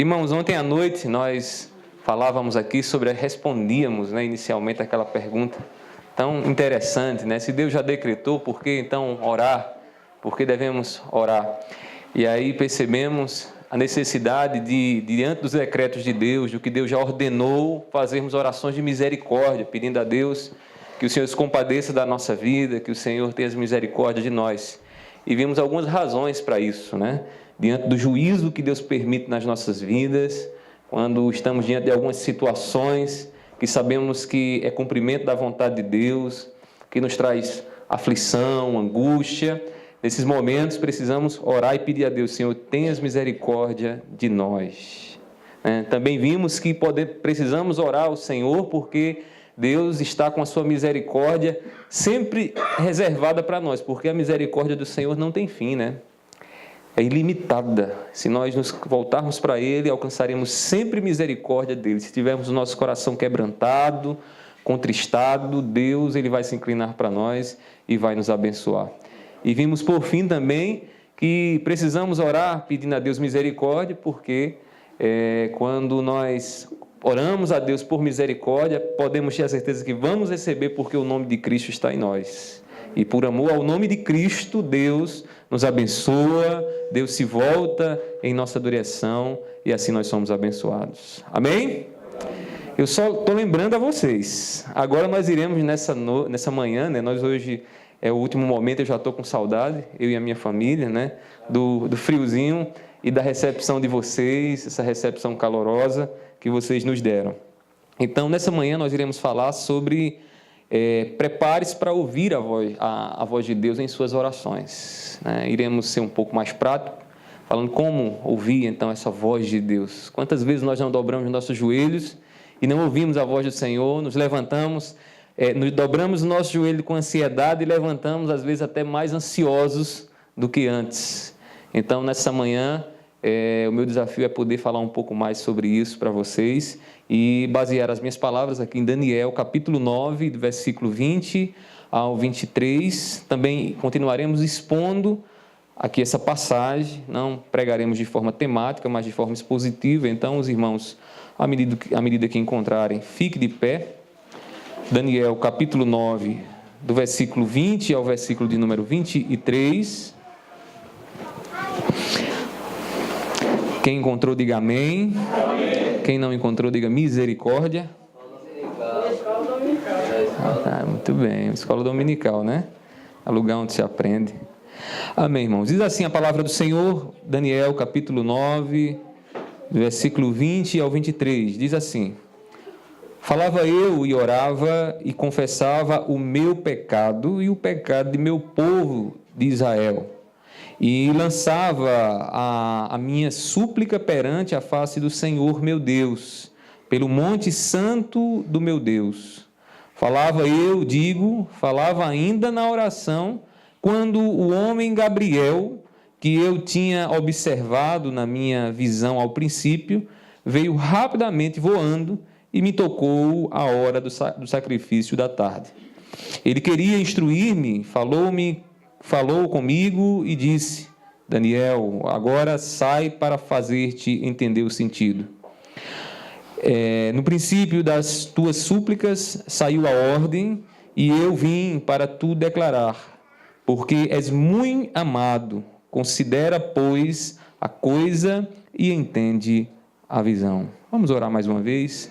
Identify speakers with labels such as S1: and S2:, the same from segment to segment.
S1: Irmãos, ontem à noite nós falávamos aqui respondíamos, inicialmente aquela pergunta tão interessante, Se Deus já decretou, por que então orar? Por que devemos orar? E aí percebemos a necessidade de, diante dos decretos de Deus, do que Deus já ordenou, fazermos orações de misericórdia, pedindo a Deus que o Senhor se compadeça da nossa vida, que o Senhor tenha misericórdia de nós. E vimos algumas razões para isso, Diante do juízo que Deus permite nas nossas vidas, quando estamos diante de algumas situações que sabemos que é cumprimento da vontade de Deus, que nos traz aflição, angústia. Nesses momentos precisamos orar e pedir a Deus: Senhor, tenhas misericórdia de nós. Também vimos que precisamos orar ao Senhor porque Deus está com a sua misericórdia sempre reservada para nós, porque a misericórdia do Senhor não tem fim, É ilimitada. Se nós nos voltarmos para Ele, alcançaremos sempre misericórdia dEle. Se tivermos o nosso coração quebrantado, contristado, Deus Ele vai se inclinar para nós e vai nos abençoar. E vimos por fim também que precisamos orar pedindo a Deus misericórdia, porque quando nós oramos a Deus por misericórdia, podemos ter a certeza que vamos receber, porque o nome de Cristo está em nós. E por amor ao nome de Cristo, Deus nos abençoa, Deus se volta em nossa direção e assim nós somos abençoados. Amém? Eu só estou lembrando a vocês. Agora nós iremos nessa manhã, Nós hoje é o último momento, eu já estou com saudade, eu e a minha família, Do friozinho e da recepção de vocês, essa recepção calorosa que vocês nos deram. Então, nessa manhã nós iremos falar sobre prepare-se para ouvir a voz de Deus em suas orações. Iremos ser um pouco mais prático, falando como ouvir então essa voz de Deus. Quantas vezes nós não dobramos nossos joelhos e não ouvimos a voz do Senhor, nos levantamos, nos dobramos o nosso joelho com ansiedade e levantamos às vezes até mais ansiosos do que antes. Então, nessa manhã, o meu desafio é poder falar um pouco mais sobre isso para vocês e basear as minhas palavras aqui em Daniel, capítulo 9, do versículo 20 ao 23. Também continuaremos expondo aqui essa passagem, não pregaremos de forma temática, mas de forma expositiva. Então, os irmãos, à medida que encontrarem, fique de pé. Daniel, capítulo 9, do versículo 20 ao versículo de número 23. Quem encontrou, diga amém. Amém. Quem não encontrou, diga misericórdia.
S2: Escola dominical.
S1: Muito bem, escola dominical, É lugar onde se aprende. Amém, irmãos. Diz assim a palavra do Senhor, Daniel, capítulo 9, versículo 20 ao 23. Diz assim: Falava eu e orava e confessava o meu pecado e o pecado de meu povo de Israel. E lançava a minha súplica perante a face do Senhor meu Deus, pelo monte santo do meu Deus. Falava ainda na oração, quando o homem Gabriel, que eu tinha observado na minha visão ao princípio, veio rapidamente voando e me tocou a hora do sacrifício da tarde. Ele queria instruir-me, falou comigo e disse: Daniel, agora sai para fazer-te entender o sentido. No princípio das tuas súplicas saiu a ordem, e eu vim para tu declarar, porque és muito amado. Considera, pois, a coisa e entende a visão. Vamos orar mais uma vez.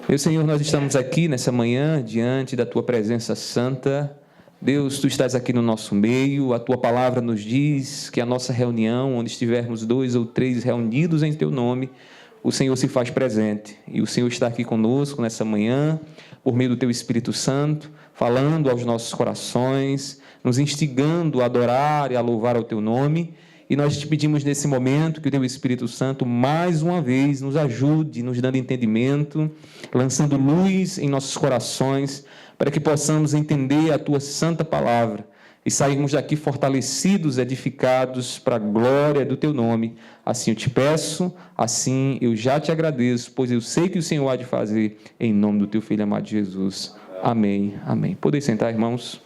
S1: Meu Senhor, nós estamos aqui nessa manhã diante da tua presença santa. Deus, tu estás aqui no nosso meio, a tua palavra nos diz que a nossa reunião, onde estivermos 2 ou 3 reunidos em teu nome, o Senhor se faz presente. E o Senhor está aqui conosco nessa manhã, por meio do teu Espírito Santo, falando aos nossos corações, nos instigando a adorar e a louvar ao teu nome. E nós te pedimos nesse momento que o teu Espírito Santo, mais uma vez, nos ajude, nos dando entendimento, lançando luz em nossos corações, para que possamos entender a tua santa palavra e sairmos daqui fortalecidos, edificados para a glória do teu nome. Assim eu te peço, assim eu já te agradeço, pois eu sei que o Senhor há de fazer, em nome do teu Filho amado Jesus. Amém, amém. Podem sentar, irmãos.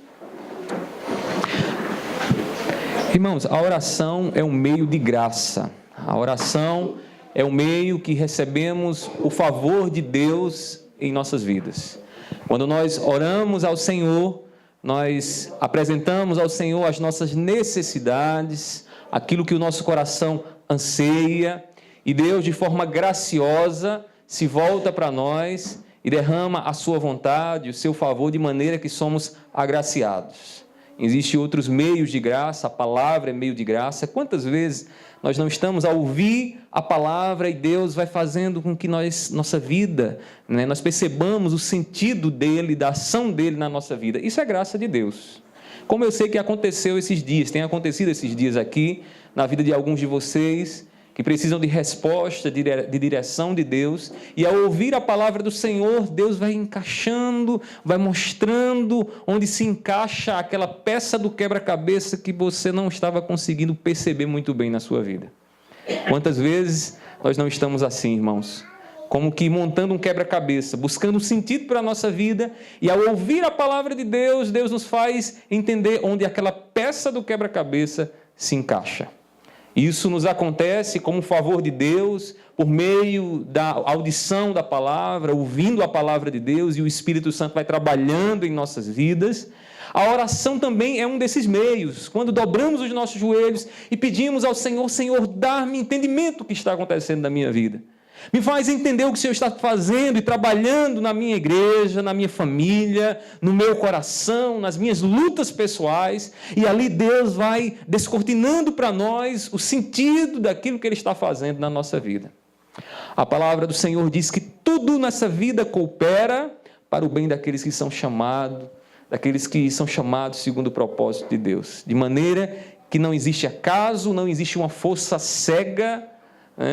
S1: Irmãos, a oração é um meio de graça. A oração é o meio que recebemos o favor de Deus em nossas vidas. Quando nós oramos ao Senhor, nós apresentamos ao Senhor as nossas necessidades, aquilo que o nosso coração anseia, e Deus, de forma graciosa, se volta para nós e derrama a sua vontade, o seu favor, de maneira que somos agraciados. Existem outros meios de graça, a palavra é meio de graça. Quantas vezes nós não estamos a ouvir a palavra e Deus vai fazendo com que nossa vida, nós percebamos o sentido dele, da ação dele na nossa vida. Isso é graça de Deus. Como eu sei que aconteceu esses dias, tem acontecido esses dias aqui, na vida de alguns de vocês, que precisam de resposta, de direção de Deus, e ao ouvir a palavra do Senhor, Deus vai encaixando, vai mostrando onde se encaixa aquela peça do quebra-cabeça que você não estava conseguindo perceber muito bem na sua vida. Quantas vezes nós não estamos assim, irmãos? Como que montando um quebra-cabeça, buscando um sentido para a nossa vida, e ao ouvir a palavra de Deus, Deus nos faz entender onde aquela peça do quebra-cabeça se encaixa. Isso nos acontece como favor de Deus, por meio da audição da palavra, ouvindo a palavra de Deus, e o Espírito Santo vai trabalhando em nossas vidas. A oração também é um desses meios, quando dobramos os nossos joelhos e pedimos ao Senhor: Senhor, dá-me entendimento do que está acontecendo na minha vida. Me faz entender o que o Senhor está fazendo e trabalhando na minha igreja, na minha família, no meu coração, nas minhas lutas pessoais. E ali Deus vai descortinando para nós o sentido daquilo que Ele está fazendo na nossa vida. A palavra do Senhor diz que tudo nessa vida coopera para o bem daqueles que são chamados segundo o propósito de Deus. De maneira que não existe acaso, não existe uma força cega,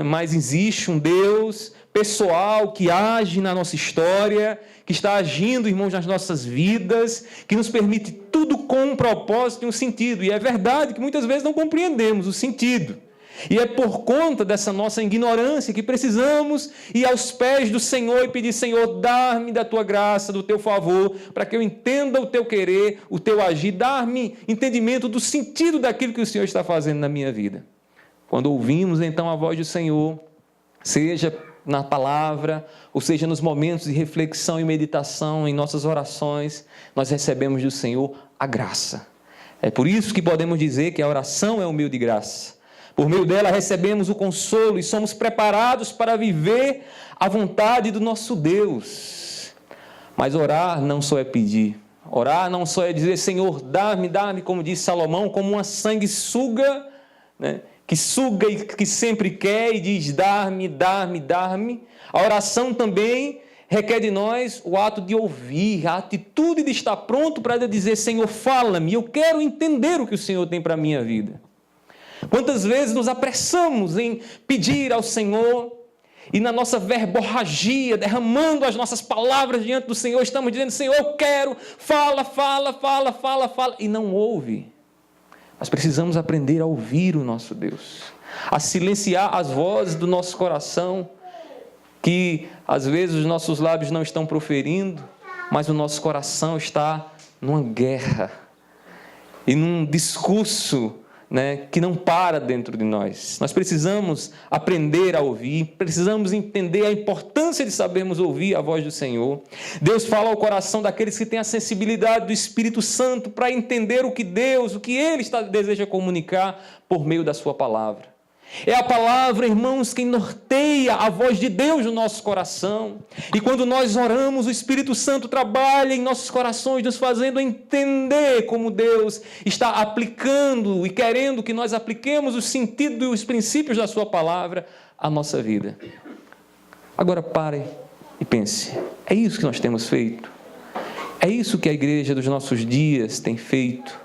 S1: mas existe um Deus pessoal que age na nossa história, que está agindo, irmãos, nas nossas vidas, que nos permite tudo com um propósito e um sentido. E é verdade que muitas vezes não compreendemos o sentido. E é por conta dessa nossa ignorância que precisamos ir aos pés do Senhor e pedir: Senhor, dá-me da tua graça, do teu favor, para que eu entenda o teu querer, o teu agir, dar-me entendimento do sentido daquilo que o Senhor está fazendo na minha vida. Quando ouvimos então a voz do Senhor, seja na palavra, ou seja nos momentos de reflexão e meditação, em nossas orações, nós recebemos do Senhor a graça. É por isso que podemos dizer que a oração é um meio de graça. Por meio dela recebemos o consolo e somos preparados para viver a vontade do nosso Deus. Mas orar não só é pedir. Orar não só é dizer: Senhor, dá-me, como diz Salomão, como uma sanguessuga, que suga e que sempre quer e diz: dar-me. A oração também requer de nós o ato de ouvir, a atitude de estar pronto para dizer: Senhor, fala-me, eu quero entender o que o Senhor tem para a minha vida. Quantas vezes nos apressamos em pedir ao Senhor e na nossa verborragia, derramando as nossas palavras diante do Senhor, estamos dizendo: Senhor, eu quero, fala, e não ouve. Nós precisamos aprender a ouvir o nosso Deus, a silenciar as vozes do nosso coração, que às vezes os nossos lábios não estão proferindo, mas o nosso coração está numa guerra e num discurso que não para dentro de nós. Nós precisamos aprender a ouvir, precisamos entender a importância de sabermos ouvir a voz do Senhor. Deus fala ao coração daqueles que têm a sensibilidade do Espírito Santo para entender o que Ele deseja comunicar por meio da sua palavra. É a palavra, irmãos, quem norteia a voz de Deus no nosso coração. E quando nós oramos, o Espírito Santo trabalha em nossos corações, nos fazendo entender como Deus está aplicando e querendo que nós apliquemos o sentido e os princípios da sua palavra à nossa vida. Agora pare e pense: é isso que nós temos feito? É isso que a igreja dos nossos dias tem feito?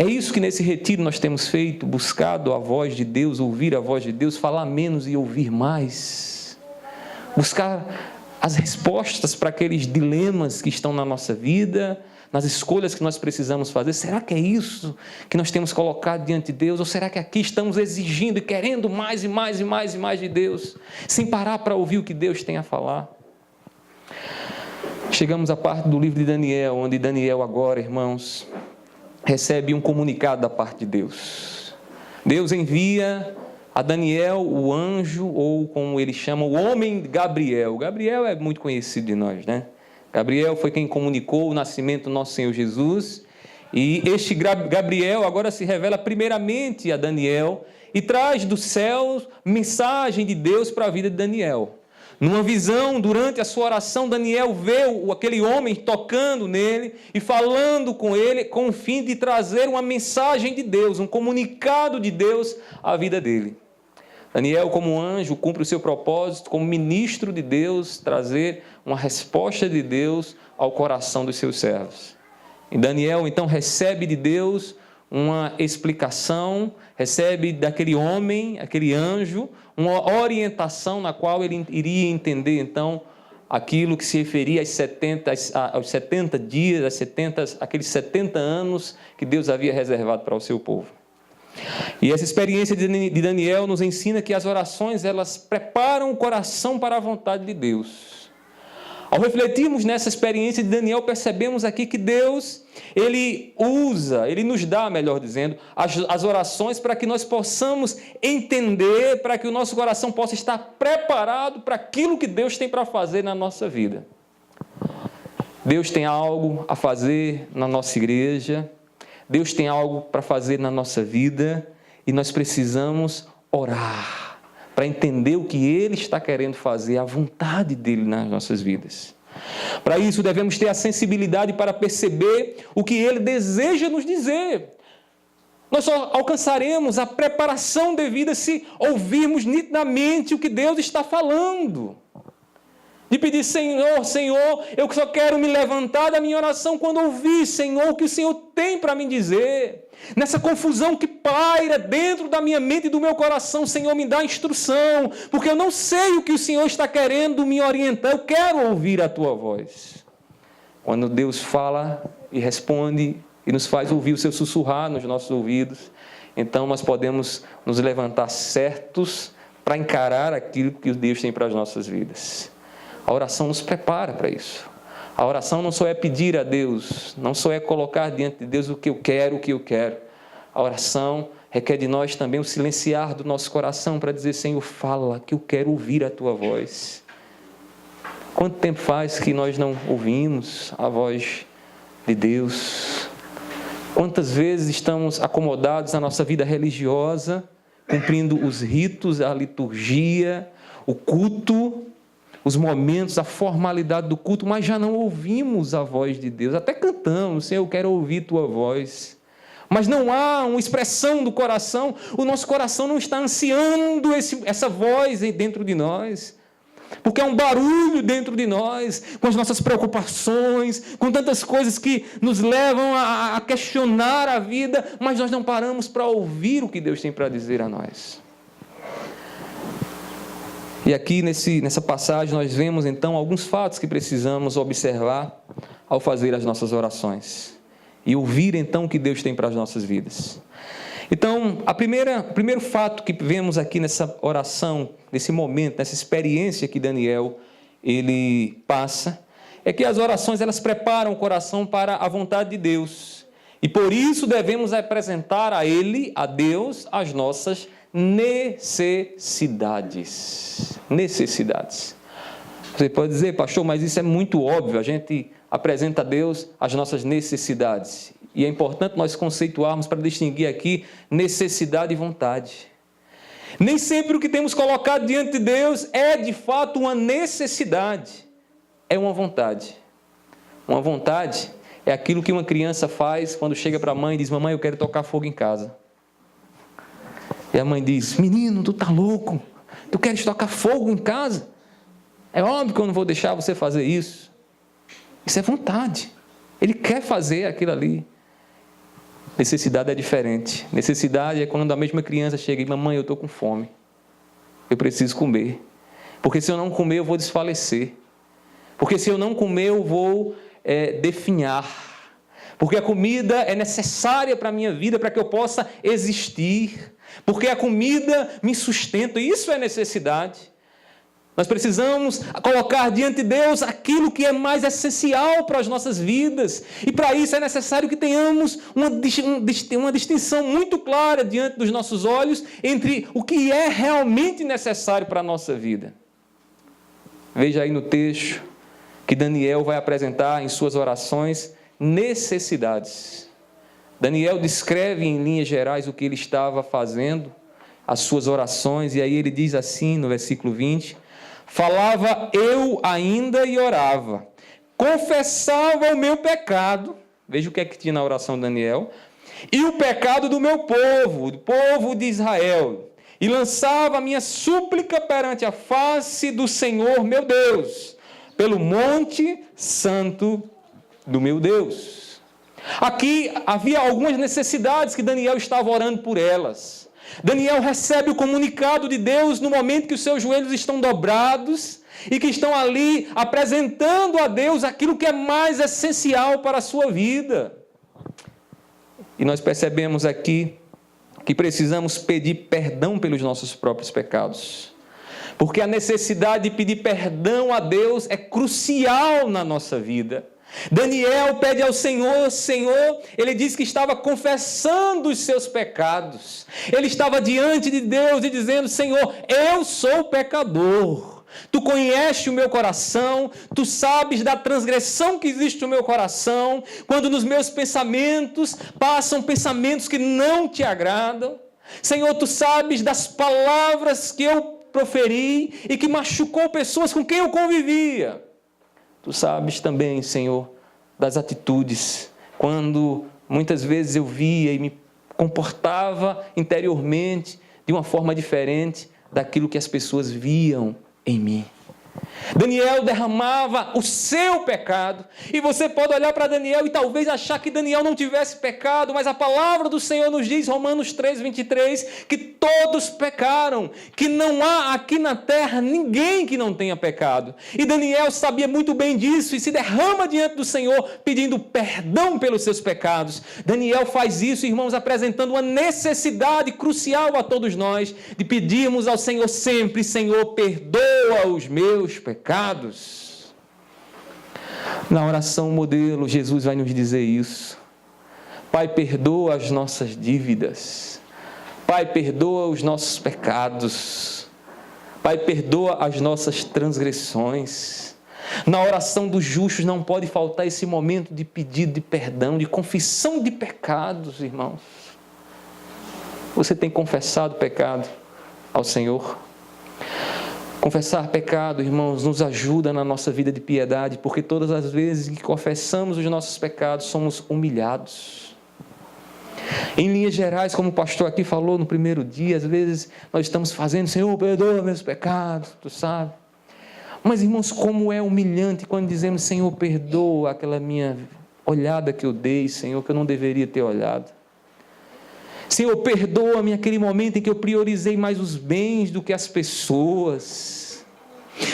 S1: É isso que nesse retiro nós temos feito, buscado a voz de Deus, ouvir a voz de Deus, falar menos e ouvir mais. Buscar as respostas para aqueles dilemas que estão na nossa vida, nas escolhas que nós precisamos fazer. Será que é isso que nós temos colocado diante de Deus? Ou será que aqui estamos exigindo e querendo mais e mais de Deus, sem parar para ouvir o que Deus tem a falar? Chegamos à parte do livro de Daniel, onde Daniel agora, irmãos, recebe um comunicado da parte de Deus. Deus envia a Daniel, o anjo, ou como ele chama, o homem Gabriel. Gabriel é muito conhecido de nós, né? Gabriel foi quem comunicou o nascimento do nosso Senhor Jesus. E este Gabriel agora se revela primeiramente a Daniel e traz do céu mensagem de Deus para a vida de Daniel. Numa visão, durante a sua oração, Daniel vê aquele homem tocando nele e falando com ele com o fim de trazer uma mensagem de Deus, um comunicado de Deus à vida dele. Daniel, como anjo, cumpre o seu propósito como ministro de Deus, trazer uma resposta de Deus ao coração dos seus servos. E Daniel, então, recebe de Deus uma explicação, recebe daquele homem, aquele anjo, uma orientação na qual ele iria entender, então, aquilo que se referia aos 70 dias, aqueles 70 anos que Deus havia reservado para o seu povo. E essa experiência de Daniel nos ensina que as orações, elas preparam o coração para a vontade de Deus. Ao refletirmos nessa experiência de Daniel, percebemos aqui que Deus, Ele nos dá, melhor dizendo, as orações para que nós possamos entender, para que o nosso coração possa estar preparado para aquilo que Deus tem para fazer na nossa vida. Deus tem algo a fazer na nossa igreja, Deus tem algo para fazer na nossa vida e nós precisamos orar para entender o que Ele está querendo fazer, a vontade dEle nas nossas vidas. Para isso, devemos ter a sensibilidade para perceber o que Ele deseja nos dizer. Nós só alcançaremos a preparação devida se ouvirmos nitidamente o que Deus está falando. De pedir, Senhor, eu só quero me levantar da minha oração quando ouvir, Senhor, o que o Senhor tem para me dizer. Nessa confusão que paira dentro da minha mente e do meu coração, Senhor, me dá instrução, porque eu não sei o que o Senhor está querendo me orientar, eu quero ouvir a Tua voz. Quando Deus fala e responde e nos faz ouvir o Seu sussurrar nos nossos ouvidos, então nós podemos nos levantar certos para encarar aquilo que Deus tem para as nossas vidas. A oração nos prepara para isso. A oração não só é pedir a Deus, não só é colocar diante de Deus o que eu quero. A oração requer de nós também o silenciar do nosso coração para dizer, Senhor, fala, que eu quero ouvir a Tua voz. Quanto tempo faz que nós não ouvimos a voz de Deus? Quantas vezes estamos acomodados na nossa vida religiosa, cumprindo os ritos, a liturgia, o culto, os momentos, a formalidade do culto, mas já não ouvimos a voz de Deus. Até cantamos, Senhor, eu quero ouvir Tua voz. Mas não há uma expressão do coração, o nosso coração não está ansiando essa voz dentro de nós. Porque é um barulho dentro de nós, com as nossas preocupações, com tantas coisas que nos levam a questionar a vida, mas nós não paramos para ouvir o que Deus tem para dizer a nós. E aqui nessa passagem nós vemos então alguns fatos que precisamos observar ao fazer as nossas orações. E ouvir então o que Deus tem para as nossas vidas. Então, o primeiro fato que vemos aqui nessa oração, nesse momento, nessa experiência que Daniel ele passa, é que as orações elas preparam o coração para a vontade de Deus. E por isso devemos apresentar a Ele, a Deus, as nossas necessidades. Você pode dizer, pastor, mas isso é muito óbvio, a gente apresenta a Deus as nossas necessidades. E é importante nós conceituarmos para distinguir aqui necessidade e vontade. Nem sempre o que temos colocado diante de Deus é de fato uma necessidade, é uma vontade. Uma vontade é aquilo que uma criança faz quando chega para a mãe e diz, mamãe, eu quero tocar fogo em casa. E a mãe diz, menino, tu tá louco? Tu queres tocar fogo em casa? É óbvio que eu não vou deixar você fazer isso. Isso é vontade. Ele quer fazer aquilo ali. Necessidade é diferente. Necessidade é quando a mesma criança chega e diz, mamãe, eu estou com fome. Eu preciso comer. Porque se eu não comer, eu vou desfalecer. Porque se eu não comer, eu vou definhar. Porque a comida é necessária para a minha vida, para que eu possa existir. Porque a comida me sustenta. Isso é necessidade. Nós precisamos colocar diante de Deus aquilo que é mais essencial para as nossas vidas. E para isso é necessário que tenhamos uma distinção muito clara diante dos nossos olhos entre o que é realmente necessário para a nossa vida. Veja aí no texto que Daniel vai apresentar em suas orações necessidades. Daniel descreve em linhas gerais o que ele estava fazendo, as suas orações, e aí ele diz assim no versículo 20: falava eu ainda e orava, confessava o meu pecado, veja o que é que tinha na oração de Daniel, e o pecado do meu povo, do povo de Israel, e lançava a minha súplica perante a face do Senhor meu Deus, pelo monte santo do meu Deus. Aqui havia algumas necessidades que Daniel estava orando por elas. Daniel recebe o comunicado de Deus no momento que os seus joelhos estão dobrados e que estão ali apresentando a Deus aquilo que é mais essencial para a sua vida. E nós percebemos aqui que precisamos pedir perdão pelos nossos próprios pecados, porque a necessidade de pedir perdão a Deus é crucial na nossa vida. Daniel pede ao Senhor, ele diz que estava confessando os seus pecados. Ele estava diante de Deus e dizendo: Senhor, eu sou pecador. Tu conheces o meu coração, tu sabes da transgressão que existe no meu coração, quando nos meus pensamentos passam pensamentos que não te agradam. Senhor, tu sabes das palavras que eu proferi e que machucou pessoas com quem eu convivia. Tu sabes também, Senhor, das atitudes, quando muitas vezes eu via e me comportava interiormente de uma forma diferente daquilo que as pessoas viam em mim. Daniel derramava o seu pecado, e você pode olhar para Daniel e talvez achar que Daniel não tivesse pecado, mas a palavra do Senhor nos diz, Romanos 3:23, que todos pecaram, que não há aqui na terra ninguém que não tenha pecado. E Daniel sabia muito bem disso e se derrama diante do Senhor pedindo perdão pelos seus pecados. Daniel faz isso, irmãos, apresentando uma necessidade crucial a todos nós de pedirmos ao Senhor sempre: Senhor, perdoa os meus pecados. Na oração modelo, Jesus vai nos dizer isso. Pai, perdoa as nossas dívidas. Pai, perdoa os nossos pecados. Pai, perdoa as nossas transgressões. Na oração dos justos não pode faltar esse momento de pedido de perdão, de confissão de pecados, irmãos. Você tem confessado pecado ao Senhor? Confessar pecado, irmãos, nos ajuda na nossa vida de piedade, porque todas as vezes que confessamos os nossos pecados, somos humilhados. Em linhas gerais, como o pastor aqui falou no primeiro dia, às vezes nós estamos fazendo: Senhor, perdoa meus pecados, tu sabe. Mas, irmãos, como é humilhante quando dizemos: Senhor, perdoa aquela minha olhada que eu dei, Senhor, que eu não deveria ter olhado. Senhor, perdoa-me aquele momento em que eu priorizei mais os bens do que as pessoas.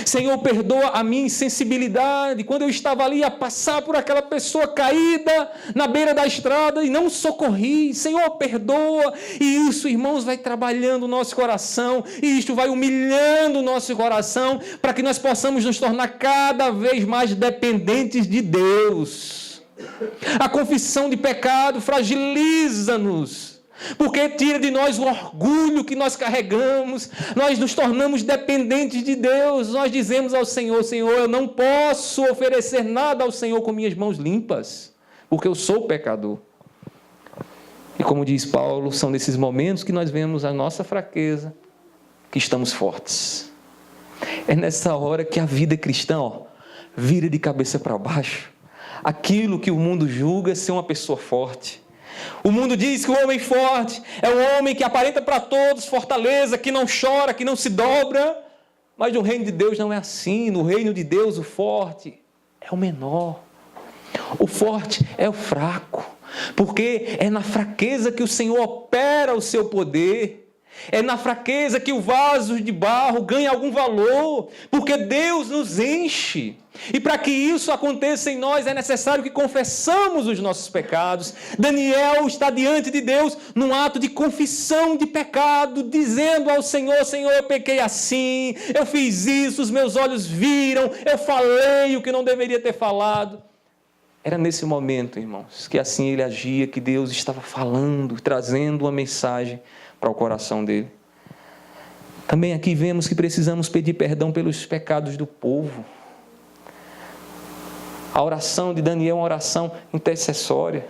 S1: Senhor, perdoa a minha insensibilidade, quando eu estava ali a passar por aquela pessoa caída na beira da estrada e não socorri. Senhor, perdoa. E isso, irmãos, vai trabalhando o nosso coração, e isto vai humilhando o nosso coração, para que nós possamos nos tornar cada vez mais dependentes de Deus. A confissão de pecado fragiliza-nos, porque tira de nós o orgulho que nós carregamos. Nós nos tornamos dependentes de Deus. Nós dizemos ao Senhor: Senhor, eu não posso oferecer nada ao Senhor com minhas mãos limpas, porque eu sou pecador. E como diz Paulo, são nesses momentos que nós vemos a nossa fraqueza, que estamos fortes. É nessa hora que a vida cristã vira de cabeça para baixo. Aquilo que o mundo julga ser uma pessoa forte. O mundo diz que o homem forte é um homem que aparenta para todos fortaleza, que não chora, que não se dobra. Mas no reino de Deus não é assim. No reino de Deus o forte é o menor. O forte é o fraco. Porque é na fraqueza que o Senhor opera o seu poder. É na fraqueza que o vaso de barro ganha algum valor, porque Deus nos enche. E para que isso aconteça em nós, é necessário que confessamos os nossos pecados. Daniel está diante de Deus num ato de confissão de pecado, dizendo ao Senhor: Senhor, eu pequei assim, eu fiz isso, os meus olhos viram, eu falei o que não deveria ter falado. Era nesse momento, irmãos, que assim ele agia, que Deus estava falando, trazendo uma mensagem para o coração dele. Também aqui vemos que precisamos pedir perdão pelos pecados do povo. A oração de Daniel é uma oração intercessória.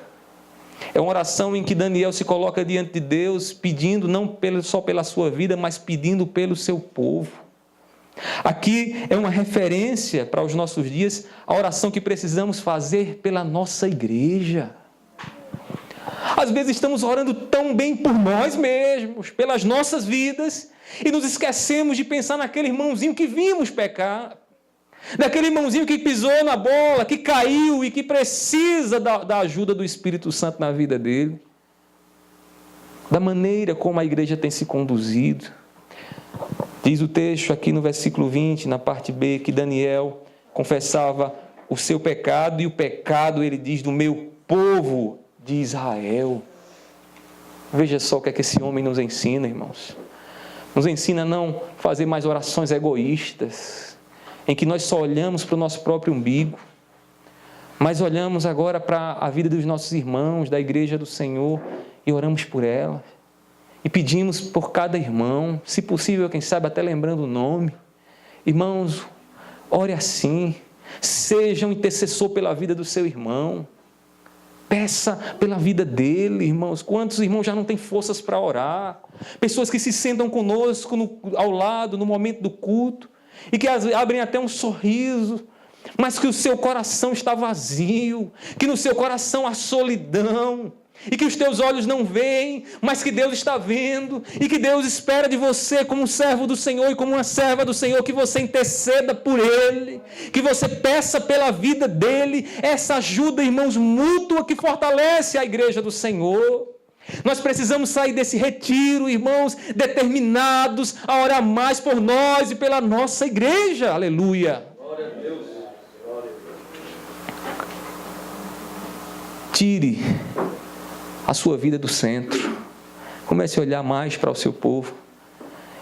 S1: É uma oração em que Daniel se coloca diante de Deus, pedindo não só pela sua vida, mas pedindo pelo seu povo. Aqui é uma referência para os nossos dias, a oração que precisamos fazer pela nossa igreja. Às vezes estamos orando tão bem por nós mesmos, pelas nossas vidas, e nos esquecemos de pensar naquele irmãozinho que vimos pecar, daquele irmãozinho que pisou na bola, que caiu e que precisa da ajuda do Espírito Santo na vida dele. Da maneira como a igreja tem se conduzido. Diz o texto aqui no versículo 20, na parte B, que Daniel confessava o seu pecado, e o pecado, ele diz, do meu povo de Israel. Veja só o que é que esse homem nos ensina, irmãos. Nos ensina a não fazer mais orações egoístas, em que nós só olhamos para o nosso próprio umbigo, mas olhamos agora para a vida dos nossos irmãos, da igreja do Senhor, e oramos por ela, e pedimos por cada irmão, se possível, quem sabe, até lembrando o nome. Irmãos, ore assim, seja um intercessor pela vida do seu irmão, peça pela vida dele, irmãos. Quantos irmãos já não têm forças para orar? Pessoas que se sentam conosco ao lado, no momento do culto, e que abrem até um sorriso, mas que o seu coração está vazio, que no seu coração há solidão, e que os teus olhos não veem, mas que Deus está vendo, e que Deus espera de você, como um servo do Senhor e como uma serva do Senhor, que você interceda por ele, que você peça pela vida dele, essa ajuda, irmãos, mútua, que fortalece a igreja do Senhor. Nós precisamos sair desse retiro, irmãos, determinados a orar mais por nós e pela nossa igreja. Aleluia. Glória a Deus. Glória a Deus. Tire a sua vida do centro. Comece a olhar mais para o seu povo.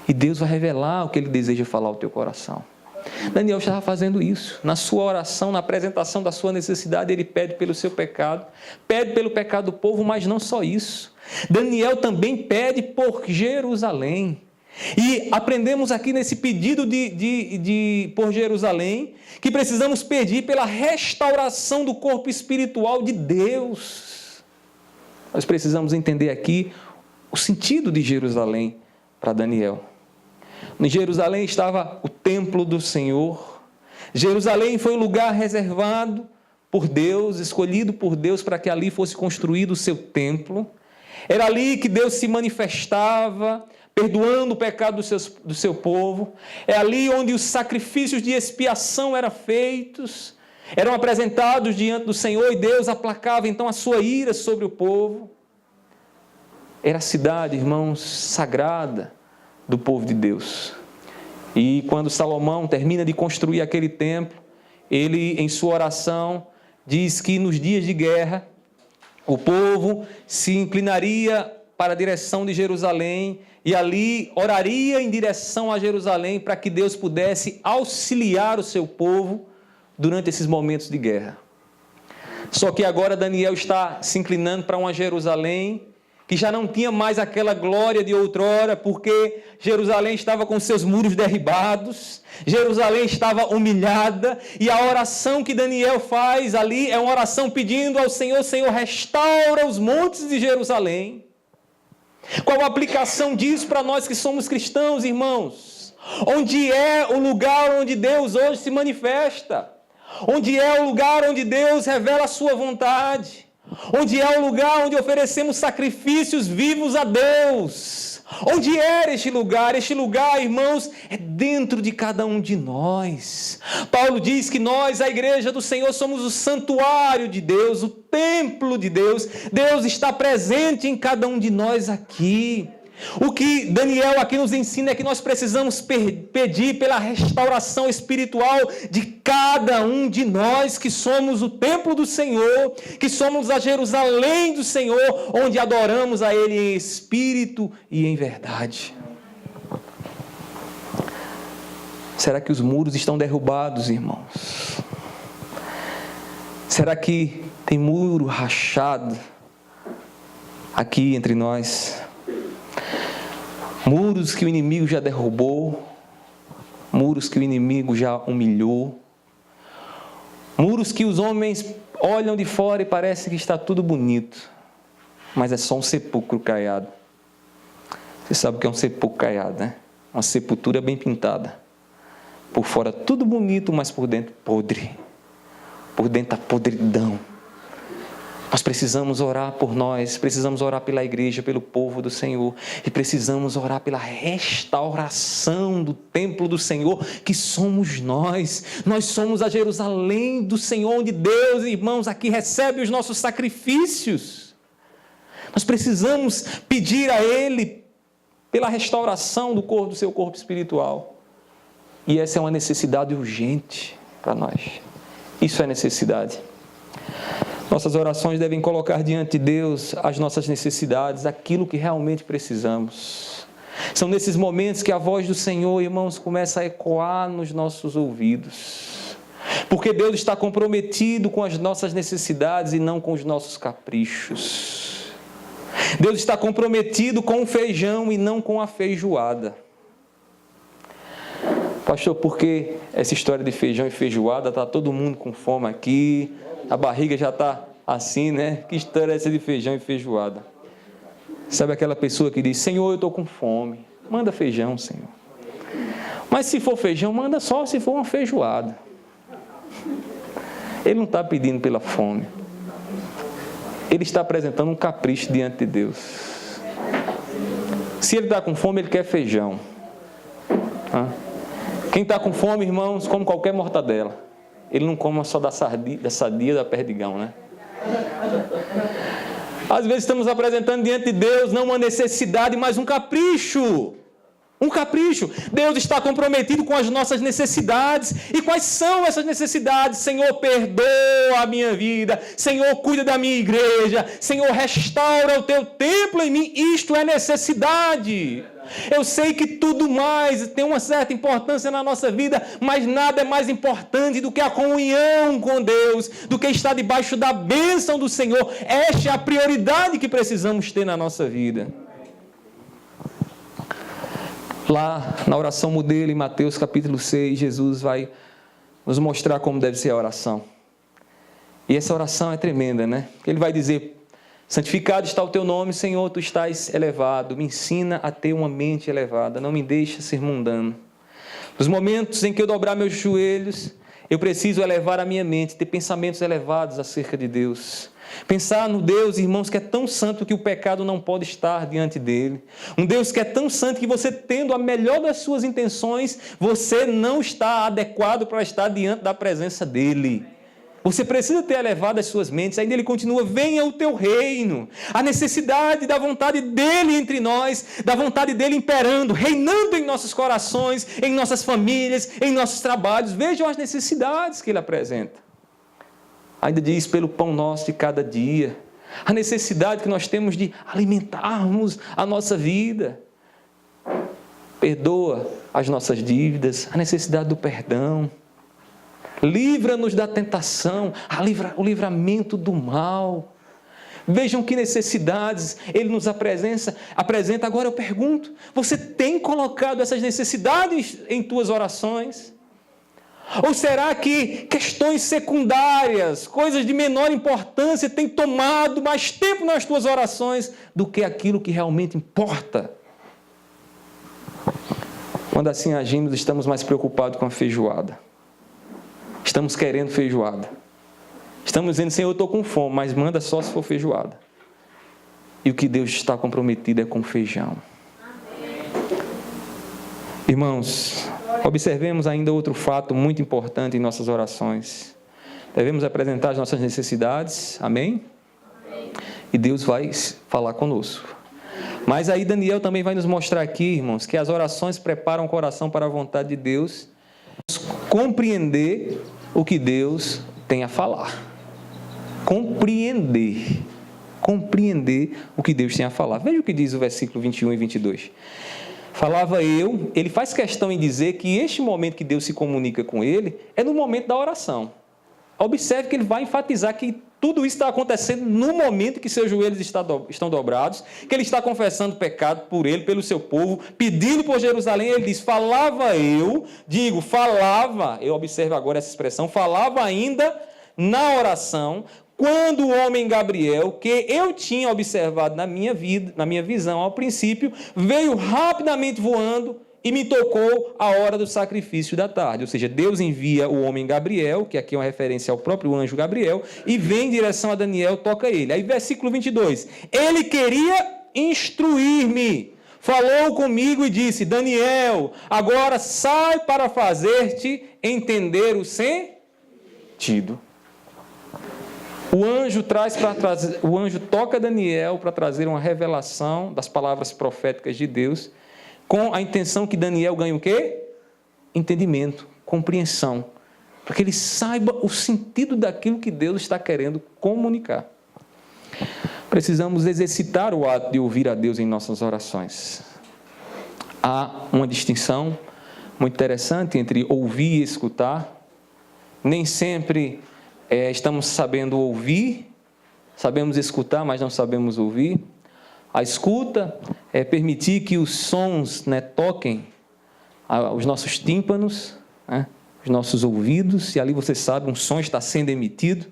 S1: E Deus vai revelar o que Ele deseja falar ao teu coração. Daniel estava fazendo isso. Na sua oração, na apresentação da sua necessidade, ele pede pelo seu pecado, pede pelo pecado do povo, mas não só isso. Daniel também pede por Jerusalém. E aprendemos aqui nesse pedido por Jerusalém, que precisamos pedir pela restauração do corpo espiritual de Deus. Nós precisamos entender aqui o sentido de Jerusalém para Daniel. Em Jerusalém estava o templo do Senhor. Jerusalém foi o lugar reservado por Deus, escolhido por Deus para que ali fosse construído o seu templo. Era ali que Deus se manifestava, perdoando o pecado do seu povo. É ali onde os sacrifícios de expiação eram feitos, eram apresentados diante do Senhor, e Deus aplacava então a sua ira sobre o povo. Era a cidade, irmãos, sagrada do povo de Deus. E quando Salomão termina de construir aquele templo, ele, em sua oração, diz que nos dias de guerra, o povo se inclinaria para a direção de Jerusalém e ali oraria em direção a Jerusalém para que Deus pudesse auxiliar o seu povo durante esses momentos de guerra. Só que agora Daniel está se inclinando para uma Jerusalém que já não tinha mais aquela glória de outrora, porque Jerusalém estava com seus muros derribados, Jerusalém estava humilhada, e a oração que Daniel faz ali é uma oração pedindo ao Senhor: Senhor, restaura os montes de Jerusalém. Qual a aplicação disso para nós que somos cristãos, irmãos? Onde é o lugar onde Deus hoje se manifesta? Onde é o lugar onde Deus revela a sua vontade? Onde é o lugar onde oferecemos sacrifícios vivos a Deus? Onde era este lugar? Este lugar, irmãos, é dentro de cada um de nós. Paulo diz que nós, a igreja do Senhor, somos o santuário de Deus, o templo de Deus. Deus está presente em cada um de nós aqui. O que Daniel aqui nos ensina é que nós precisamos pedir pela restauração espiritual de cada um de nós que somos o templo do Senhor, que somos a Jerusalém do Senhor, onde adoramos a Ele em espírito e em verdade. Será que os muros estão derrubados, irmãos? Será que tem muro rachado aqui entre nós? Muros que o inimigo já derrubou, muros que o inimigo já humilhou, muros que os homens olham de fora e parece que está tudo bonito, mas é só um sepulcro caiado. Você sabe o que é um sepulcro caiado, né? Uma sepultura bem pintada. Por fora tudo bonito, mas por dentro podre. Por dentro a podridão. Nós precisamos orar por nós, precisamos orar pela igreja, pelo povo do Senhor, e precisamos orar pela restauração do templo do Senhor, que somos nós. Nós somos a Jerusalém do Senhor, onde Deus, irmãos, aqui recebe os nossos sacrifícios. Nós precisamos pedir a Ele pela restauração do seu corpo espiritual. E essa é uma necessidade urgente para nós. Isso é necessidade. Nossas orações devem colocar diante de Deus as nossas necessidades, aquilo que realmente precisamos. São nesses momentos que a voz do Senhor, irmãos, começa a ecoar nos nossos ouvidos. Porque Deus está comprometido com as nossas necessidades e não com os nossos caprichos. Deus está comprometido com o feijão e não com a feijoada. Pastor, por que essa história de feijão e feijoada? Está todo mundo com fome aqui, a barriga já está assim, né? Que história é essa de feijão e feijoada? Sabe aquela pessoa que diz, Senhor, eu estou com fome, manda feijão, Senhor. Mas se for feijão, manda só se for uma feijoada. Ele não está pedindo pela fome. Ele está apresentando um capricho diante de Deus. Se ele está com fome, ele quer feijão. Quem está com fome, irmãos, come qualquer mortadela. Ele não come só da sadia, da perdigão, né? Às vezes estamos apresentando diante de Deus não uma necessidade, mas um capricho. Um capricho. Deus está comprometido com as nossas necessidades. E quais são essas necessidades? Senhor, perdoa a minha vida. Senhor, cuida da minha igreja. Senhor, restaura o teu templo em mim. Isto é necessidade. Eu sei que tudo mais tem uma certa importância na nossa vida, mas nada é mais importante do que a comunhão com Deus, do que estar debaixo da bênção do Senhor. Esta é a prioridade que precisamos ter na nossa vida. Lá na oração modelo, em Mateus capítulo 6, Jesus vai nos mostrar como deve ser a oração. E essa oração é tremenda, né? Ele vai dizer, santificado está o teu nome, Senhor, tu estás elevado, me ensina a ter uma mente elevada, não me deixa ser mundano. Nos momentos em que eu dobrar meus joelhos, eu preciso elevar a minha mente, ter pensamentos elevados acerca de Deus. Pensar no Deus, irmãos, que é tão santo que o pecado não pode estar diante dele. Um Deus que é tão santo que você, tendo a melhor das suas intenções, você não está adequado para estar diante da presença dele. Você precisa ter elevado as suas mentes. Ainda ele continua, venha o teu reino. A necessidade da vontade dele entre nós, da vontade dele imperando, reinando em nossos corações, em nossas famílias, em nossos trabalhos. Vejam as necessidades que ele apresenta. Ainda diz, pelo pão nosso de cada dia. A necessidade que nós temos de alimentarmos a nossa vida. Perdoa as nossas dívidas, a necessidade do perdão. Livra-nos da tentação, o livramento do mal. Vejam que necessidades ele nos apresenta. Agora eu pergunto, você tem colocado essas necessidades em tuas orações? Ou será que questões secundárias, coisas de menor importância, têm tomado mais tempo nas tuas orações do que aquilo que realmente importa? Quando assim agimos, estamos mais preocupados com a feijoada. Estamos querendo feijoada. Estamos dizendo, Senhor, eu estou com fome, mas manda só se for feijoada. E o que Deus está comprometido é com feijão. Irmãos, observemos ainda outro fato muito importante em nossas orações. Devemos apresentar as nossas necessidades, amém? E Deus vai falar conosco. Mas aí Daniel também vai nos mostrar aqui, irmãos, que as orações preparam o coração para a vontade de Deus, compreender o que Deus tem a falar. Compreender o que Deus tem a falar. Veja o que diz o versículo 21 e 22. Falava eu, ele faz questão em dizer que este momento que Deus se comunica com ele é no momento da oração. Observe que ele vai enfatizar que tudo isso está acontecendo no momento que seus joelhos estão dobrados, que ele está confessando pecado por ele, pelo seu povo, pedindo por Jerusalém. Ele diz, eu observo agora essa expressão, falava ainda na oração, quando o homem Gabriel, que eu tinha observado na minha visão ao princípio, veio rapidamente voando e me tocou a hora do sacrifício da tarde. Ou seja, Deus envia o homem Gabriel, que aqui é uma referência ao próprio anjo Gabriel, e vem em direção a Daniel, toca ele. Aí versículo 22, ele queria instruir-me, falou comigo e disse, Daniel, agora sai para fazer-te entender o sentido. O anjo toca Daniel para trazer uma revelação das palavras proféticas de Deus, com a intenção que Daniel ganhe o quê? Entendimento, compreensão, para que ele saiba o sentido daquilo que Deus está querendo comunicar. Precisamos exercitar o ato de ouvir a Deus em nossas orações. Há uma distinção muito interessante entre ouvir e escutar. Nem sempre estamos sabendo ouvir, sabemos escutar, mas não sabemos ouvir. A escuta é permitir que os sons toquem os nossos tímpanos, os nossos ouvidos, e ali você sabe, um som está sendo emitido,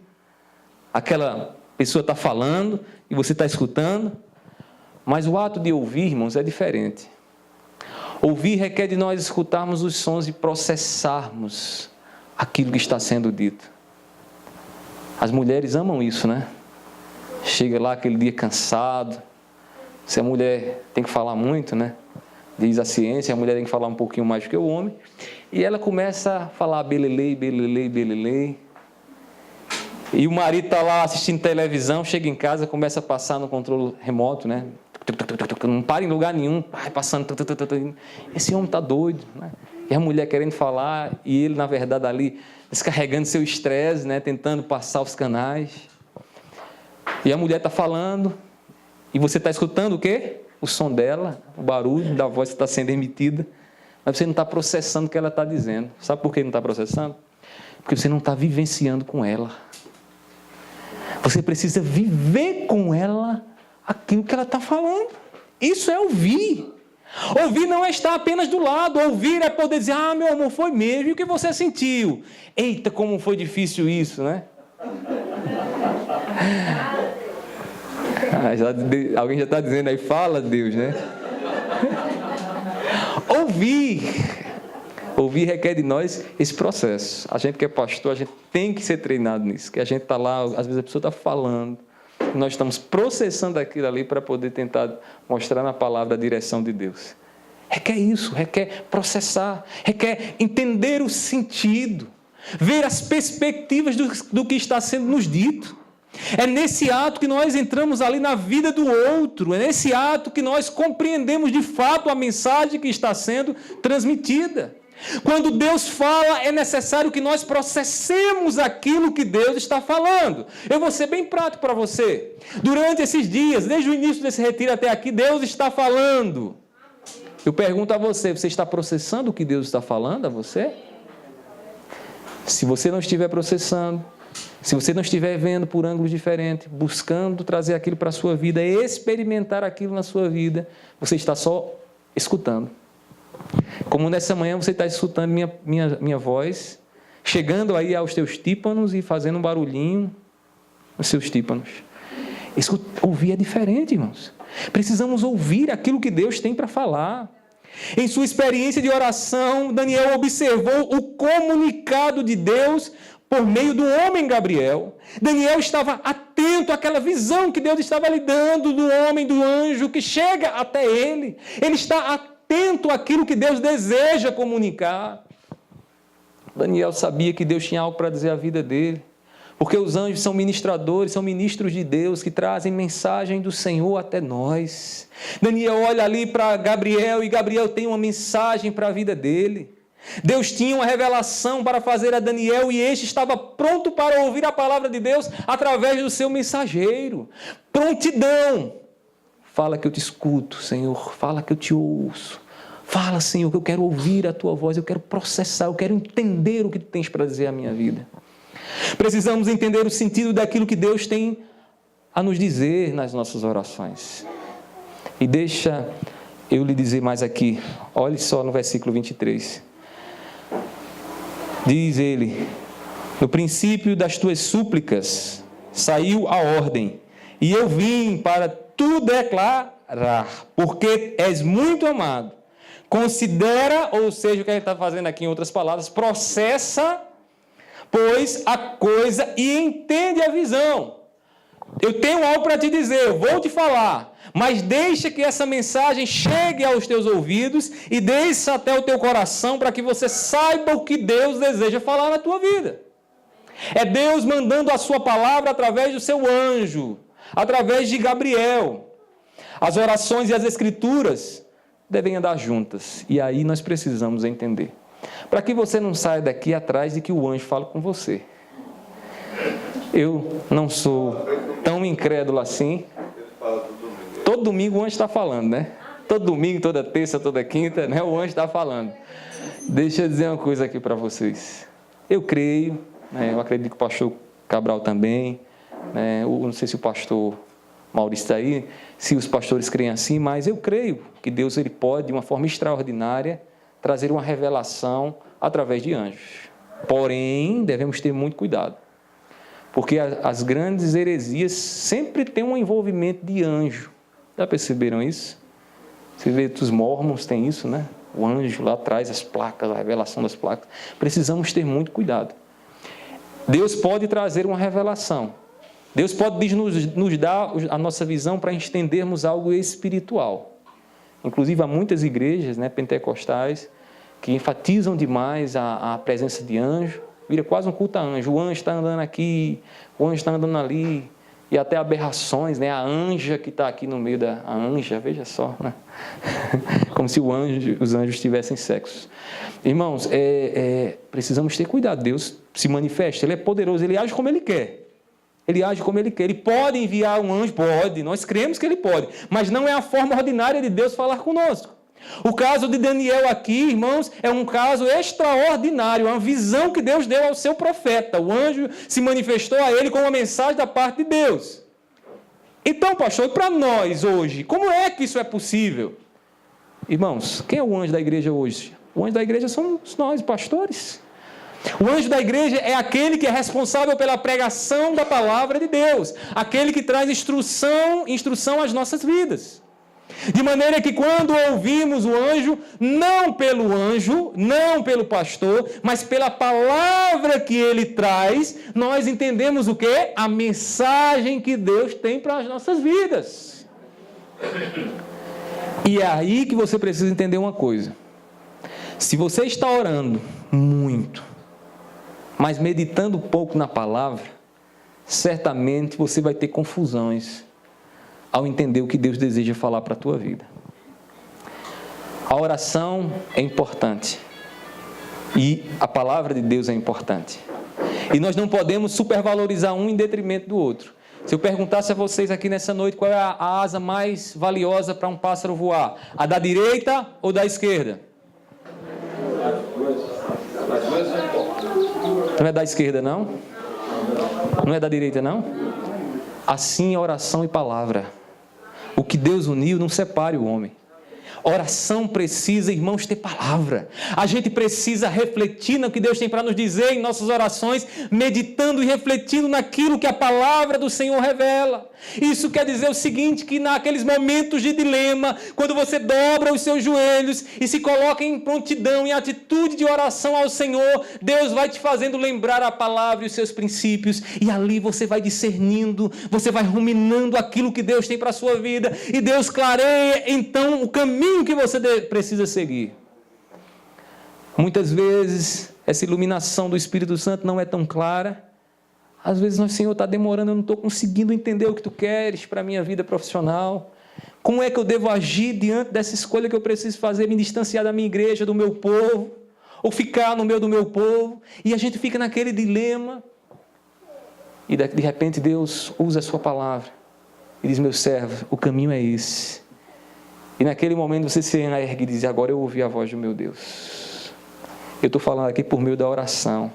S1: aquela pessoa está falando e você está escutando. Mas o ato de ouvir, irmãos, é diferente. Ouvir requer de nós escutarmos os sons e processarmos aquilo que está sendo dito. As mulheres amam isso, né? Chega lá aquele dia cansado. Se a mulher tem que falar muito, né? Diz a ciência, a mulher tem que falar um pouquinho mais do que o homem. E ela começa a falar belelei, belelei, belelei. E o marido está lá assistindo televisão, chega em casa, começa a passar no controle remoto, né? Não para em lugar nenhum, vai passando. Esse homem está doido, né? E a mulher querendo falar, e ele, na verdade, ali, descarregando seu estresse, né? Tentando passar os canais. E a mulher está falando, e você está escutando o quê? O som dela, o barulho da voz que está sendo emitida, mas você não está processando o que ela está dizendo. Sabe por que não está processando? Porque você não está vivenciando com ela. Você precisa viver com ela aquilo que ela está falando. Isso é ouvir. Ouvir não é estar apenas do lado. Ouvir é poder dizer, meu amor, foi mesmo. E o que você sentiu? Eita, como foi difícil isso, né? Alguém já está dizendo aí, fala Deus, né? Ouvir requer de nós esse processo. A gente que é pastor, a gente tem que ser treinado nisso. Que a gente está lá, às vezes a pessoa está falando, nós estamos processando aquilo ali para poder tentar mostrar na palavra a direção de Deus. Requer isso, requer processar, requer entender o sentido, ver as perspectivas do que está sendo nos dito. É nesse ato que nós entramos ali na vida do outro, é nesse ato que nós compreendemos de fato a mensagem que está sendo transmitida. Quando Deus fala, é necessário que nós processemos aquilo que Deus está falando. Eu vou ser bem prático para você. Durante esses dias, desde o início desse retiro até aqui, Deus está falando. Eu pergunto a você, você está processando o que Deus está falando a você? Se você não estiver processando, se você não estiver vendo por ângulos diferentes, buscando trazer aquilo para a sua vida, experimentar aquilo na sua vida, você está só escutando. Como nessa manhã você está escutando minha voz, chegando aí aos teus tímpanos e fazendo um barulhinho nos seus tímpanos. Ouvir é diferente, irmãos. Precisamos ouvir aquilo que Deus tem para falar. Em sua experiência de oração, Daniel observou o comunicado de Deus por meio do homem Gabriel. Daniel estava atento àquela visão que Deus estava lhe dando do homem, do anjo que chega até ele. Ele está atento àquilo que Deus deseja comunicar. Daniel sabia que Deus tinha algo para dizer à vida dele. Porque os anjos são ministradores, são ministros de Deus que trazem mensagem do Senhor até nós. Daniel olha ali para Gabriel e Gabriel tem uma mensagem para a vida dele. Deus tinha uma revelação para fazer a Daniel e este estava pronto para ouvir a palavra de Deus através do seu mensageiro. Prontidão. Fala que eu te escuto, Senhor. Fala que eu te ouço. Fala, Senhor, que eu quero ouvir a tua voz, eu quero processar, eu quero entender o que tu tens para dizer à minha vida. Precisamos entender o sentido daquilo que Deus tem a nos dizer nas nossas orações. E deixa eu lhe dizer mais aqui, olhe só no versículo 23. Diz ele: no princípio das tuas súplicas saiu a ordem, e eu vim para tu declarar, porque és muito amado. Considera, ou seja, o que ele está fazendo aqui em outras palavras, processa, pois, a coisa e entende a visão. Eu tenho algo para te dizer, eu vou te falar, mas deixa que essa mensagem chegue aos teus ouvidos e desça até o teu coração para que você saiba o que Deus deseja falar na tua vida. É Deus mandando a sua palavra através do seu anjo, através de Gabriel. As orações e as escrituras devem andar juntas. E aí nós precisamos entender. Para que você não saia daqui atrás de que o anjo fala com você. Eu não sou tão incrédulo assim. Todo domingo o anjo está falando, né? Todo domingo, toda terça, toda quinta, né? O anjo está falando. Deixa eu dizer uma coisa aqui para vocês. Eu creio, né? Eu acredito que o pastor Cabral também, né? Eu não sei se o pastor Maurício está aí, se os pastores creem assim, mas eu creio que Deus ele pode, de uma forma extraordinária, trazer uma revelação através de anjos. Porém, devemos ter muito cuidado, porque as grandes heresias sempre têm um envolvimento de anjo. Já perceberam isso? Você vê que os mormons têm isso, né? O anjo lá traz as placas, a revelação das placas. Precisamos ter muito cuidado. Deus pode trazer uma revelação. Deus pode nos dar a nossa visão para entendermos algo espiritual. Inclusive, há muitas igrejas, né, pentecostais que enfatizam demais a presença de anjo. Vira quase um culto a anjo. O anjo está andando aqui, o anjo está andando ali. E até aberrações, né? A anja que está aqui no meio da... A anja, veja só, né? Como se os anjos tivessem sexo. Irmãos, precisamos ter cuidado. Deus se manifesta, Ele é poderoso, Ele age como Ele quer. Ele age como Ele quer. Ele pode enviar um anjo? Pode. Nós cremos que Ele pode. Mas não é a forma ordinária de Deus falar conosco. O caso de Daniel aqui, irmãos, é um caso extraordinário. Uma visão que Deus deu ao seu profeta. O anjo se manifestou a ele com uma mensagem da parte de Deus. Então, pastor, para nós hoje, como é que isso é possível? Irmãos, quem é o anjo da igreja hoje? O anjo da igreja somos nós, pastores. O anjo da igreja é aquele que é responsável pela pregação da palavra de Deus, aquele que traz instrução às nossas vidas. De maneira que quando ouvimos o anjo, não pelo pastor, mas pela palavra que ele traz, nós entendemos o quê? A mensagem que Deus tem para as nossas vidas. E é aí que você precisa entender uma coisa. Se você está orando muito, mas meditando pouco na palavra, certamente você vai ter confusões ao entender o que Deus deseja falar para a tua vida. A oração é importante. E a palavra de Deus é importante. E nós não podemos supervalorizar um em detrimento do outro. Se eu perguntasse a vocês aqui nessa noite qual é a asa mais valiosa para um pássaro voar, a da direita ou da esquerda? Não é da esquerda, não? Não é da direita, não? Assim é oração e palavra. O que Deus uniu, não separe o homem. Oração precisa, irmãos, ter palavra. A gente precisa refletir no que Deus tem para nos dizer em nossas orações, meditando e refletindo naquilo que a palavra do Senhor revela. Isso quer dizer o seguinte, que naqueles momentos de dilema, quando você dobra os seus joelhos e se coloca em prontidão, em atitude de oração ao Senhor, Deus vai te fazendo lembrar a palavra e os seus princípios, e ali você vai discernindo, você vai ruminando aquilo que Deus tem para a sua vida, e Deus clareia então o caminho que você precisa seguir. Muitas vezes essa iluminação do Espírito Santo não é tão clara, Às vezes, nós, Senhor, está demorando, eu não estou conseguindo entender o que Tu queres para a minha vida profissional. Como é que eu devo agir diante dessa escolha que eu preciso fazer, me distanciar da minha igreja, do meu povo, ou ficar no meio do meu povo? E a gente fica naquele dilema. E de repente Deus usa a sua palavra e diz: meu servo, o caminho é esse. E naquele momento você se ergue e diz: agora eu ouvi a voz do meu Deus. Eu estou falando aqui por meio da oração,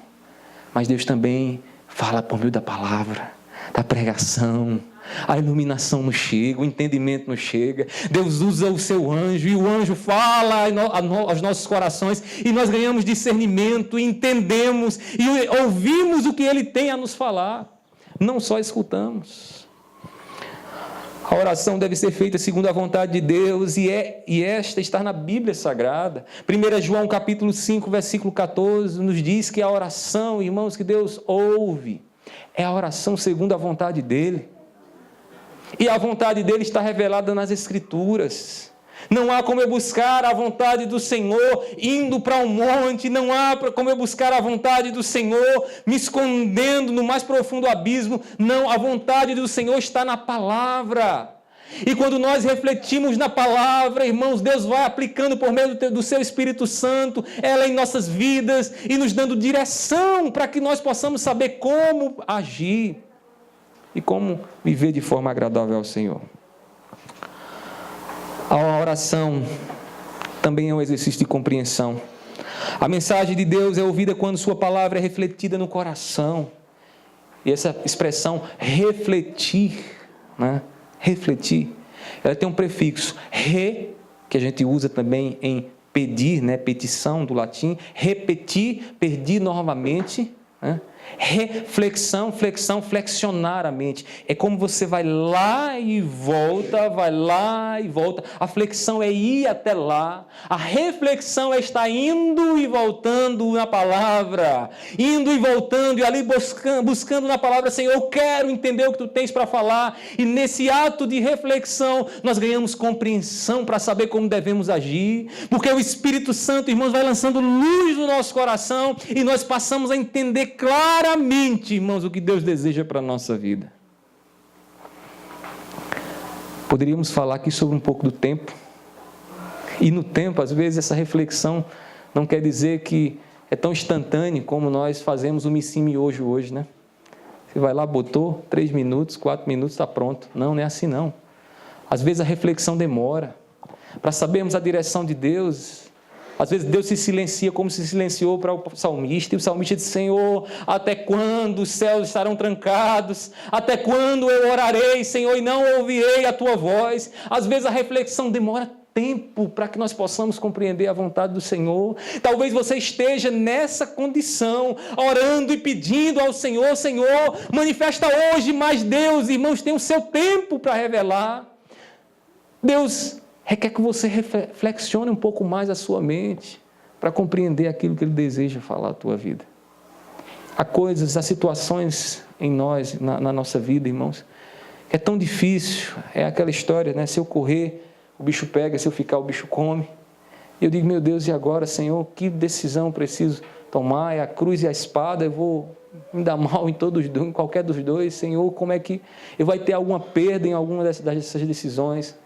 S1: mas Deus também fala por meio da palavra, da pregação. A iluminação nos chega, o entendimento nos chega. Deus usa o seu anjo e o anjo fala aos nossos corações e nós ganhamos discernimento, entendemos e ouvimos o que Ele tem a nos falar. Não só escutamos. A oração deve ser feita segundo a vontade de Deus e esta está na Bíblia Sagrada. 1 João capítulo 5, versículo 14, nos diz que a oração, irmãos, que Deus ouve, é a oração segundo a vontade dEle. E a vontade dEle está revelada nas Escrituras. Não há como eu buscar a vontade do Senhor indo para um monte, não há como eu buscar a vontade do Senhor me escondendo no mais profundo abismo. Não, a vontade do Senhor está na palavra. E quando nós refletimos na palavra, irmãos, Deus vai aplicando por meio do seu Espírito Santo, ela em nossas vidas e nos dando direção para que nós possamos saber como agir e como viver de forma agradável ao Senhor. A oração também é um exercício de compreensão. A mensagem de Deus é ouvida quando sua palavra é refletida no coração. E essa expressão refletir, né? Refletir, ela tem um prefixo que a gente usa também em pedir, né? Petição do latim, repetir, pedir novamente, né? Reflexão, flexão, flexionar a mente. É como você vai lá e volta, vai lá e volta. A flexão é ir até lá. A reflexão é estar indo e voltando na palavra. Indo e voltando e ali buscando na palavra: Senhor, eu quero entender o que Tu tens para falar. E nesse ato de reflexão, nós ganhamos compreensão para saber como devemos agir. Porque o Espírito Santo, irmãos, vai lançando luz no nosso coração e nós passamos a entender claramente, irmãos, o que Deus deseja para a nossa vida. Poderíamos falar aqui sobre um pouco do tempo. E no tempo, às vezes, essa reflexão não quer dizer que é tão instantâneo como nós fazemos o Missimi hoje, né? Você vai lá, botou 3 minutos, 4 minutos, está pronto. Não é assim não. Às vezes a reflexão demora. Para sabermos a direção de Deus, às vezes Deus se silencia como se silenciou para o salmista, e o salmista diz: Senhor, até quando os céus estarão trancados? Até quando eu orarei, Senhor, e não ouvirei a Tua voz? Às vezes a reflexão demora tempo para que nós possamos compreender a vontade do Senhor. Talvez você esteja nessa condição, orando e pedindo ao Senhor: Senhor, manifesta hoje, mas Deus, irmãos, tem o seu tempo para revelar. Deus requer que você reflexione um pouco mais a sua mente para compreender aquilo que Ele deseja falar à tua vida. Há coisas, há situações em nós, na nossa vida, irmãos, que é tão difícil. É aquela história, né? Se eu correr, o bicho pega; se eu ficar, o bicho come. E eu digo: meu Deus, e agora, Senhor, que decisão preciso tomar? É a cruz e a espada? Eu vou me dar mal em qualquer dos dois? Senhor, como é que eu vai ter alguma perda em alguma dessas decisões?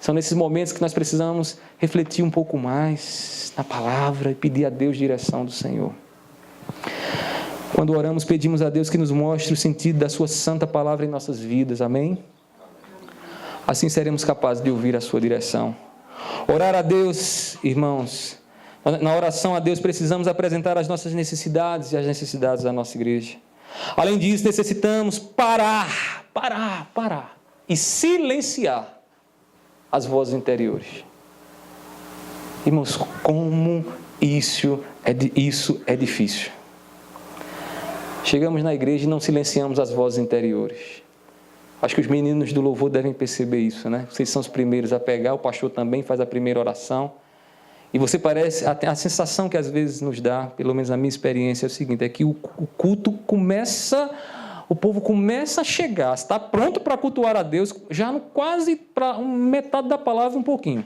S1: São nesses momentos que nós precisamos refletir um pouco mais na palavra e pedir a Deus direção do Senhor. Quando oramos, pedimos a Deus que nos mostre o sentido da sua santa palavra em nossas vidas. Amém? Assim seremos capazes de ouvir a sua direção. Orar a Deus, irmãos, na oração a Deus precisamos apresentar as nossas necessidades e as necessidades da nossa igreja. Além disso, necessitamos parar e silenciar as vozes interiores. Irmãos, como isso é difícil. Chegamos na igreja e não silenciamos as vozes interiores. Acho que os meninos do louvor devem perceber isso, né? Vocês são os primeiros a pegar, o pastor também faz a primeira oração. E você parece, a sensação que às vezes nos dá, pelo menos a minha experiência, é o seguinte: é que o culto começa, o povo começa a chegar, está pronto para cultuar a Deus, já quase para metade da palavra, um pouquinho.